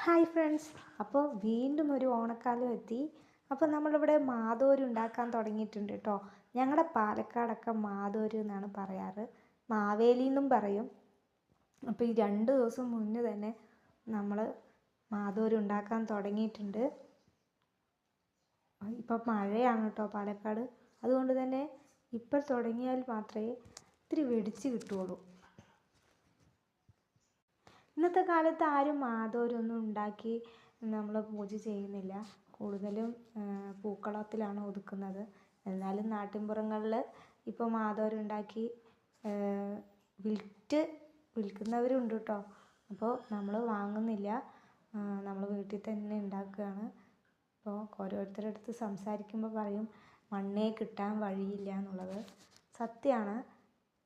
Hi friends, അപ്പോൾ വീണ്ടും ഒരു ഓണക്കാലം എത്തി. അപ്പോൾ നമ്മളിവിടെ മാതോര് ഉണ്ടാക്കാൻ തുടങ്ങിയിട്ടുണ്ട് കേട്ടോ. ഞങ്ങളുടെ പാലക്കാടൊക്കെ മാതോര് എന്നാണ് പറയാറ്, മാവേലി എന്നും പറയും. അപ്പോൾ ഈ 2 ദിവസം മുന്നേ തന്നെ നമ്മൾ മാതോര് ഉണ്ടാക്കാൻ തുടങ്ങിയിട്ടുണ്ട്. ഇപ്പം മഴയാണ് കേട്ടോ പാലക്കാട്, അതുകൊണ്ട് തന്നെ ഇപ്പം തുടങ്ങിയാൽ മാത്രമേ ഇത്തിരി വെടിച്ച് കിട്ടുകയുള്ളൂ. ഇന്നത്തെ കാലത്ത് ആരും മാതോരൊന്നും ഉണ്ടാക്കി നമ്മൾ പൂജ ചെയ്യുന്നില്ല. കൂടുതലും പൂക്കളത്തിലാണ് ഒതുക്കുന്നത്. എന്നാലും നാട്ടിൻപുറങ്ങളിൽ ഇപ്പോൾ മാതോരുണ്ടാക്കി വിൽക്കുന്നവരുണ്ട് കേട്ടോ. അപ്പോൾ നമ്മൾ വാങ്ങുന്നില്ല, നമ്മൾ വീട്ടിൽ തന്നെ ഉണ്ടാക്കുകയാണ്. അപ്പോൾ ഓരോരുത്തരുടെ അടുത്ത് സംസാരിക്കുമ്പോൾ പറയും മണ്ണേ കിട്ടാൻ വഴിയില്ല എന്നുള്ളത്. സത്യമാണ്,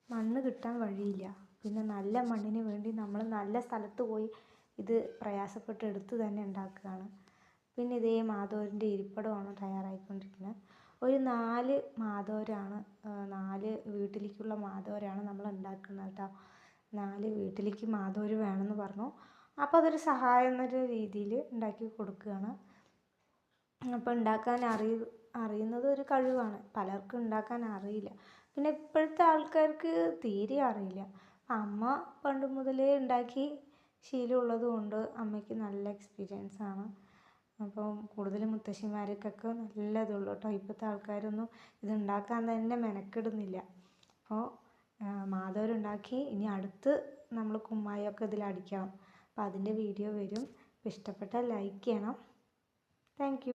മണ്ണ് കിട്ടാൻ വഴിയില്ല. പിന്നെ നല്ല മണ്ണിന് വേണ്ടി നമ്മൾ നല്ല സ്ഥലത്ത് പോയി ഇത് പ്രയാസപ്പെട്ട് എടുത്ത് തന്നെ ഉണ്ടാക്കുകയാണ്. പിന്നെ ഇതേ മാതോരിൻ്റെ ഇരിപ്പിടമാണ് തയ്യാറായിക്കൊണ്ടിരിക്കുന്നത്. ഒരു 4 മാതോരാണ്, 4 വീട്ടിലേക്കുള്ള മാതോരാണ് നമ്മൾ ഉണ്ടാക്കുന്നത് കേട്ടോ. 4 വീട്ടിലേക്ക് മാതോര് വേണമെന്ന് പറഞ്ഞു. അപ്പോൾ അതൊരു സഹായം എന്നൊരു രീതിയിൽ ഉണ്ടാക്കി കൊടുക്കുകയാണ്. അപ്പോൾ ഉണ്ടാക്കാൻ അറിയുന്നത് ഒരു കഴിവാണ്. പലർക്കും ഉണ്ടാക്കാൻ അറിയില്ല. പിന്നെ ഇപ്പോഴത്തെ ആൾക്കാർക്ക് തീരെ അറിയില്ല. അമ്മ പണ്ട് മുതലേ ഉണ്ടാക്കി ശീലമുള്ളത് കൊണ്ട് അമ്മയ്ക്ക് നല്ല എക്സ്പീരിയൻസ് ആണ്. അപ്പം കൂടുതലും മുത്തശ്ശിമാർക്കൊക്കെ നല്ല ഇതുള്ളൂ കേട്ടോ. ഇപ്പോഴത്തെ ആൾക്കാരൊന്നും ഇത് ഉണ്ടാക്കാൻ തന്നെ മെനക്കെടുന്നില്ല. അപ്പോൾ മാതോരുണ്ടാക്കി ഇനി അടുത്ത് നമ്മൾ കുമ്മായൊക്കെ ഇതിലടിക്കണം. അപ്പോൾ അതിൻ്റെ വീഡിയോ വരും. അപ്പോൾ ഇഷ്ടപ്പെട്ടാൽ ലൈക്ക് ചെയ്യണം. Thank you.